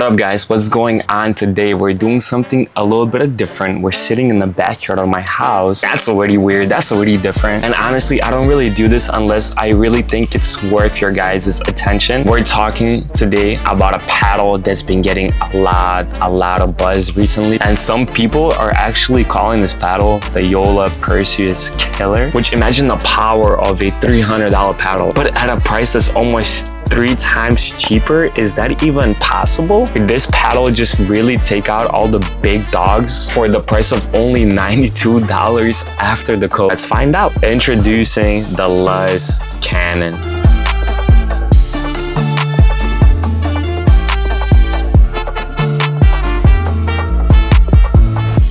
What up guys, what's going on today? We're doing something a little bit different. We're sitting in the backyard of my house. That's already weird, that's already different. And honestly, I don't really do this unless I really think it's worth your guys' attention. We're talking today about a paddle that's been getting a lot of buzz recently. And some people are actually calling this paddle the Joola Perseus killer, which imagine the power of a $300 paddle, but at a price that's almost 3 times cheaper. Is that even possible? Did this paddle just really take out all the big dogs for the price of only $92 after the code? Let's find out. Introducing the Luzz Cannon.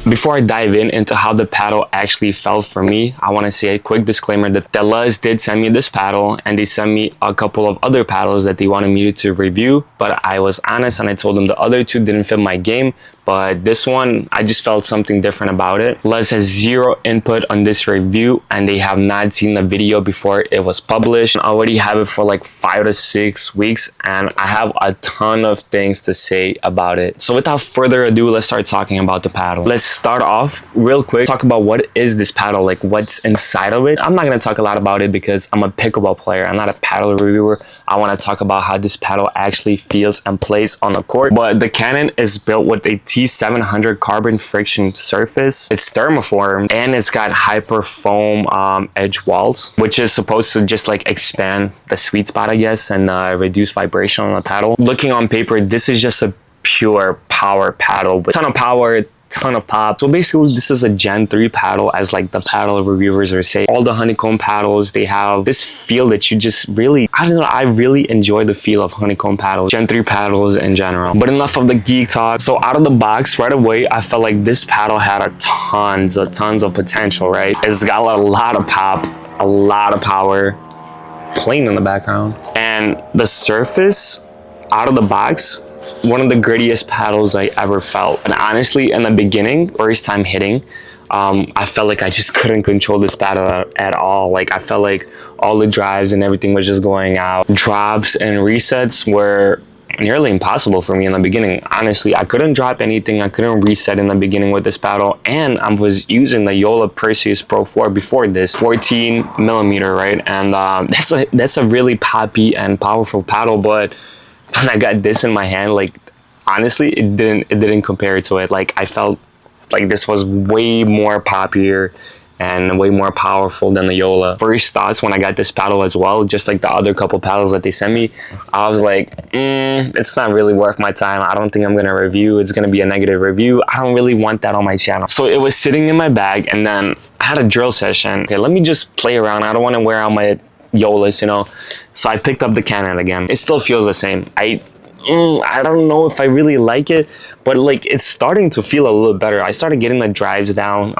Before I dive into how the paddle actually felt for me, I want to say a quick disclaimer that Luzz did send me this paddle, and they sent me a couple of other paddles that they wanted me to review, but I was honest and I told them the other two didn't fit my game. But this one, I just felt something different about it. Luzz has zero input on this review, and they have not seen the video before it was published. I already have it for like 5 to 6 weeks, and I have a ton of things to say about it. So without further ado, let's start talking about the paddle. Let's start off real quick, talk about what is this paddle, like what's inside of it. I'm not gonna talk a lot about it because I'm a pickleball player. I'm not a paddle reviewer. I want to talk about how this paddle actually feels and plays on the court. But the Cannon is built with a T700 carbon friction surface. It's thermoformed and it's got hyper foam edge walls, which is supposed to just like expand the sweet spot, I guess, and reduce vibration on the paddle. Looking on paper, this is just a pure power paddle with a ton of power, ton of pop. So basically this is a Gen 3 paddle, as like the paddle reviewers are saying. All the honeycomb paddles, they have this feel that you just really, I don't know, I really enjoy the feel of honeycomb paddles, Gen 3 paddles in general. But enough of the geek talk. So out of the box right away, I felt like this paddle had tons of potential, right? It's got a lot of pop, a lot of power, playing in the background, and the surface out of the box, one of the grittiest paddles I ever felt. And honestly, in the beginning, first time hitting, I felt like I just couldn't control this paddle at all. Like I felt like all the drives and everything was just going out. Drops and resets were nearly impossible for me in the beginning. Honestly, I couldn't drop anything. I couldn't reset in the beginning with this paddle, and I was using the Joola Perseus Pro 4 before this, 14 millimeter, right? And that's a really poppy and powerful paddle, but when I got this in my hand, like honestly, it didn't compare to it. Like I felt like this was way more poppier and way more powerful than the Joola. First thoughts when I got this paddle as well, just like the other couple paddles that they sent me, I was like, it's not really worth my time. I don't think I'm gonna review. It's gonna be a negative review. I don't really want that on my channel. So it was sitting in my bag, and then I had a drill session. Okay, let me just play around. I don't want to wear out my Joolas, you know. So I picked up the Cannon again. It still feels the same. I don't know if I really like it, but like it's starting to feel a little better. I started getting the drives down.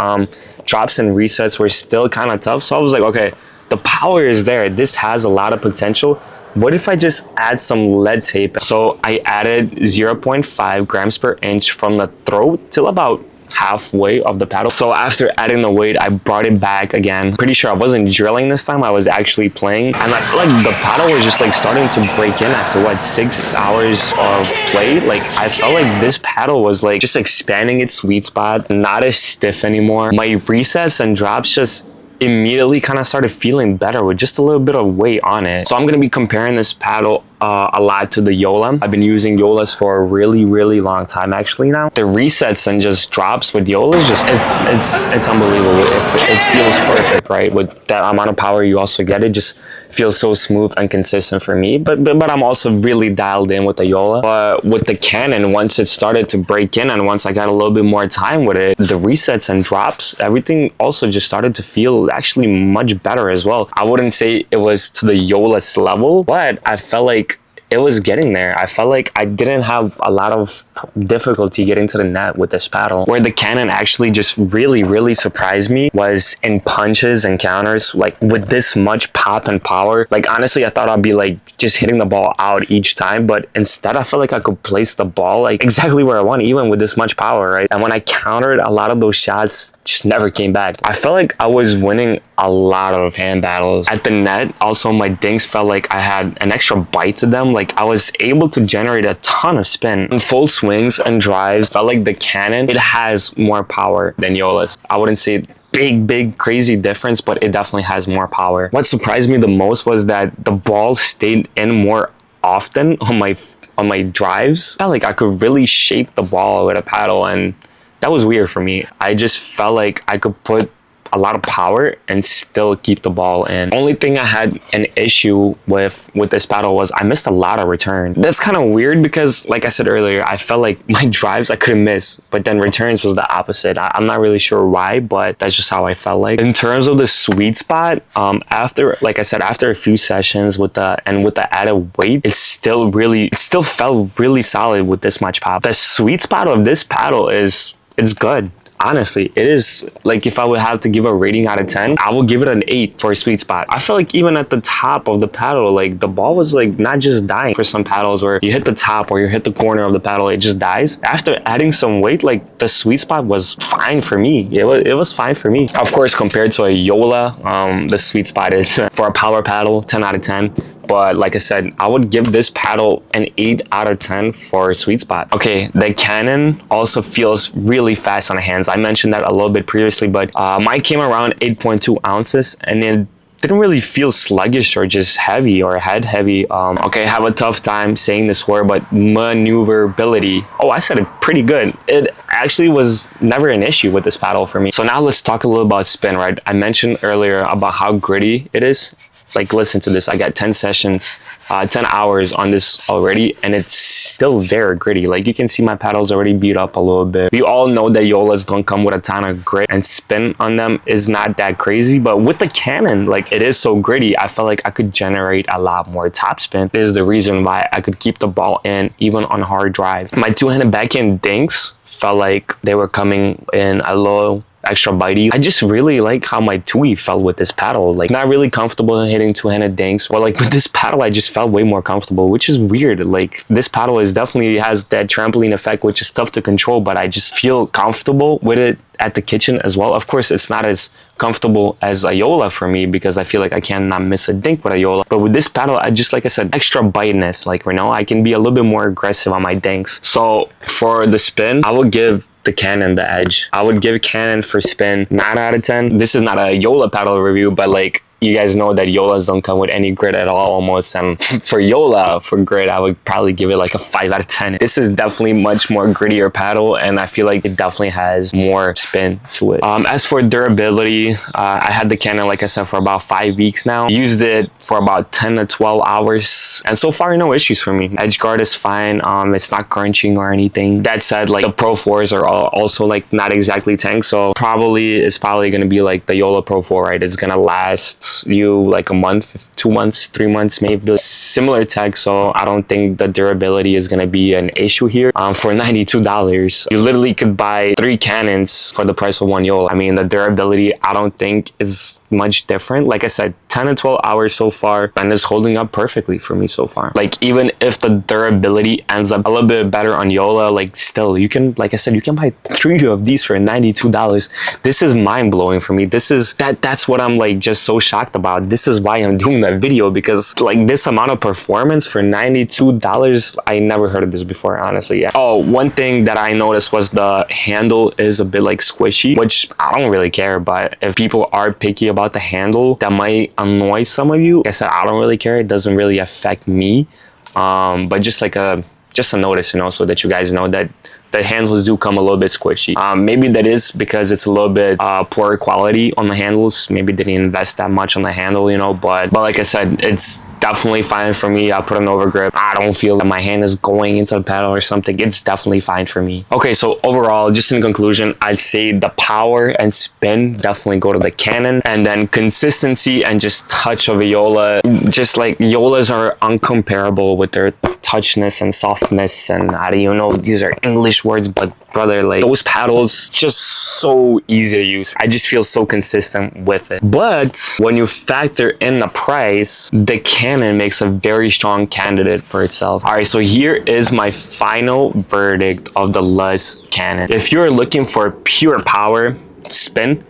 Drops and resets were still kind of tough. So I was like, okay, the power is there. This has a lot of potential. What if I just add some lead tape? So I added 0.5 grams per inch from the throat till about halfway of the paddle. So after adding the weight, I brought it back again. Pretty sure I wasn't drilling this time, I was actually playing, and I feel like the paddle was just like starting to break in after what, 6 hours of play. Like I felt like this paddle was like just expanding its sweet spot, not as stiff anymore. My resets and drops just immediately kind of started feeling better with just a little bit of weight on it. So I'm going to be comparing this paddle a lot to the Joola. I've been using Joolas for a really long time actually now. The resets and just drops with Joolas, just it's unbelievable. It feels perfect, right? With that amount of power you also get, it just feels so smooth and consistent for me. But I'm also really dialed in with the Joola. But with the Cannon, once it started to break in and once I got a little bit more time with it, the resets and drops, everything also just started to feel actually much better as well. I wouldn't say it was to the Joola's level, but I felt like it was getting there. I felt like I didn't have a lot of difficulty getting to the net with this paddle. Where the Cannon actually just really surprised me was in punches and counters. Like with this much pop and power, like honestly I thought I'd be like just hitting the ball out each time, but instead I felt like I could place the ball like exactly where I want, even with this much power, right? And when I countered, a lot of those shots just never came back. I felt like I was winning a lot of hand battles at the net. Also, my dinks felt like I had an extra bite to them. like I was able to generate a ton of spin. In full swings and drives, felt like the Cannon, it has more power than Joola's. I wouldn't say big crazy difference, but it definitely has more power. What surprised me the most was that the ball stayed in more often on my drives. I felt like I could really shape the ball with a paddle, and that was weird for me. I just felt like I could put a lot of power and still keep the ball in. Only thing I had an issue with this paddle was I missed a lot of returns. That's kind of weird because, like I said earlier, I felt like my drives I couldn't miss, but then returns was the opposite. I'm not really sure why, but that's just how I felt like. In terms of the sweet spot, after, like I said, after a few sessions with the added weight, it still felt really solid with this much pop. The sweet spot of this paddle it's good. Honestly, it is, like, if I would have to give a rating out of 10, I will give it an 8 for a sweet spot. I feel like even at the top of the paddle, like, the ball was, like, not just dying. For some paddles where you hit the top or you hit the corner of the paddle, it just dies. After adding some weight, like, the sweet spot was fine for me. It was fine for me. Of course, compared to a Joola, the sweet spot is, for a power paddle, 10 out of 10. But like I said, I would give this paddle an 8 out of 10 for sweet spot. Okay, the Cannon also feels really fast on the hands. I mentioned that a little bit previously, but mine came around 8.2 ounces and it didn't really feel sluggish or just heavy or head heavy. Okay, I have a tough time saying this word, but maneuverability. Oh, I said it pretty good. It actually was never an issue with this paddle for me. So now let's talk a little about spin, right? I mentioned earlier about how gritty it is. Like, listen to this. I got 10 sessions, 10 hours on this already, and it's still very gritty. Like, you can see my paddles already beat up a little bit. We all know that Joolas don't come with a ton of grit, and spin on them is not that crazy. But with the Cannon, like, it is so gritty, I felt like I could generate a lot more top spin. This is the reason why I could keep the ball in even on hard drive. My two-handed backhand dinks felt like they were coming in a little extra bitey. I just really like how my Tui felt with this paddle. Like, not really comfortable in hitting two-handed dinks. Or like with this paddle, I just felt way more comfortable, which is weird. Like, this paddle definitely has that trampoline effect, which is tough to control, but I just feel comfortable with it at the kitchen as well. Of course, it's not as comfortable as a Joola for me because I feel like I cannot miss a dink with a Joola. But with this paddle, I just, like I said, extra bitiness. Like, you know, I can be a little bit more aggressive on my dinks. So for the spin, I would give the Cannon the edge. I would give Cannon for spin 9 out of 10. This is not a Joola paddle review, but like, you guys know that Joolas don't come with any grit at all almost, and for Joola, for grit, I would probably give it like a 5 out of 10. This is definitely much more grittier paddle, and I feel like it definitely has more spin to it. As for durability, I had the Cannon, like I said, for about 5 weeks now. Used it for about 10 to 12 hours, and so far, no issues for me. Edge guard is fine. It's not crunching or anything. That said, like, the Pro 4s are also like not exactly tank, so it's probably gonna be like the Joola Pro 4, right? It's gonna last you like a month, 2 months, 3 months, maybe. Similar tech, so I don't think the durability is gonna be an issue here. For $92, you literally could buy 3 Cannons for the price of 1 Joola. I mean, the durability, I don't think is much different. Like I said, 10 to 12 hours so far, and it's holding up perfectly for me so far. Like, even if the durability ends up a little bit better on Joola, like, still, you can, like I said, you can buy 3 of these for $92. This is mind-blowing for me. That's what I'm, like, just so shocked about. This is why I'm doing that video, because, like, this amount of performance for $92, I never heard of this before, honestly. Yeah. Oh, one thing that I noticed was the handle is a bit, like, squishy, which I don't really care, but if people are picky about the handle, that might annoy some of you. Like I said, I don't really care. It doesn't really affect me, but just a notice, you know, so that you guys know that the handles do come a little bit squishy. Maybe that is because it's a little bit poor quality on the handles. Maybe they didn't invest that much on the handle, you know, but like I said, it's definitely fine for me. I put an overgrip. I don't feel that my hand is going into the paddle or something. It's definitely fine for me. Okay, so overall, just in conclusion, I'd say the power and spin definitely go to the Cannon, and then consistency and just touch of a Joola. Just like, Joolas are uncomparable with their touchness and softness, and I don't even know if these are English words, but brother, like, those paddles just so easy to use. I just feel so consistent with it. But when you factor in the price, the Cannon makes a very strong candidate for itself. All right, so here is my final verdict of the Luzz Cannon. If you're looking for pure power, spin,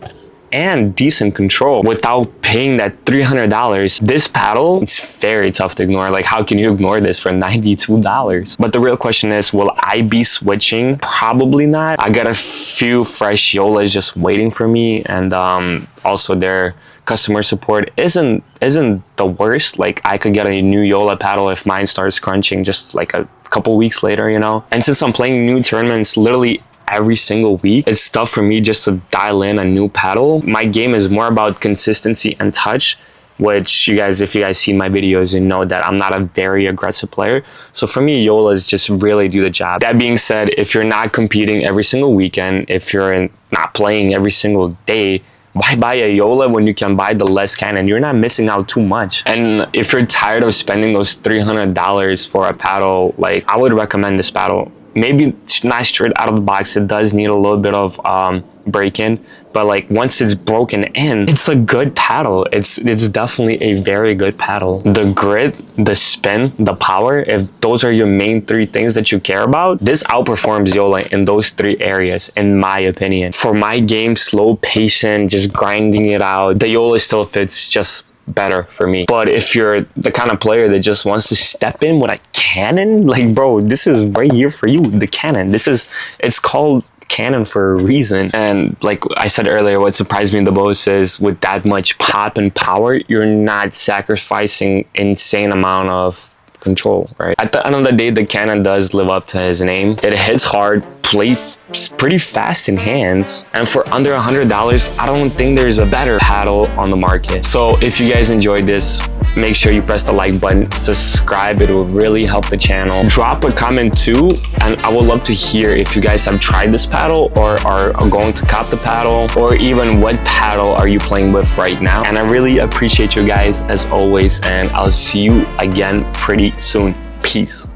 and decent control without paying that $300. This paddle, it's very tough to ignore. Like, how can you ignore this for $92? But the real question is, will I be switching? Probably not. I got a few fresh Joolas just waiting for me, and also their customer support isn't the worst. Like, I could get a new Joola paddle if mine starts crunching just like a couple weeks later, you know. And since I'm playing new tournaments literally every single week, it's tough for me just to dial in a new paddle. My game is more about consistency and touch, which if you guys see my videos, you know that I'm not a very aggressive player. So for me, Joolas just really do the job. That being said, if you're not competing every single weekend, if you're not playing every single day, why buy a Joola when you can buy the Luzz Cannon? You're not missing out too much. And if you're tired of spending those $300 for a paddle, like, I would recommend this paddle. Maybe not straight out of the box, it does need a little bit of break-in, but like once it's broken in, it's a good paddle. It's definitely a very good paddle. The grit, the spin, the power, if those are your main three things that you care about, this outperforms Joola in those three areas, in my opinion. For my game, slow, patient, just grinding it out, the Joola still fits just better for me. But if you're the kind of player that just wants to step in with a cannon, like, bro, this is right here for you. The cannon, it's called Cannon for a reason. And like I said earlier, what surprised me the most is with that much pop and power, you're not sacrificing insane amount of control, right? At the end of the day, the Cannon does live up to his name. It hits hard, plays pretty fast in hands, and for under $100, I don't think there's a better paddle on the market. So if you guys enjoyed this, make sure you press the like button, subscribe, it will really help the channel. Drop a comment too, and I would love to hear if you guys have tried this paddle or are going to cop the paddle, or even what paddle are you playing with right now. And I really appreciate you guys as always, and I'll see you again pretty soon. Peace.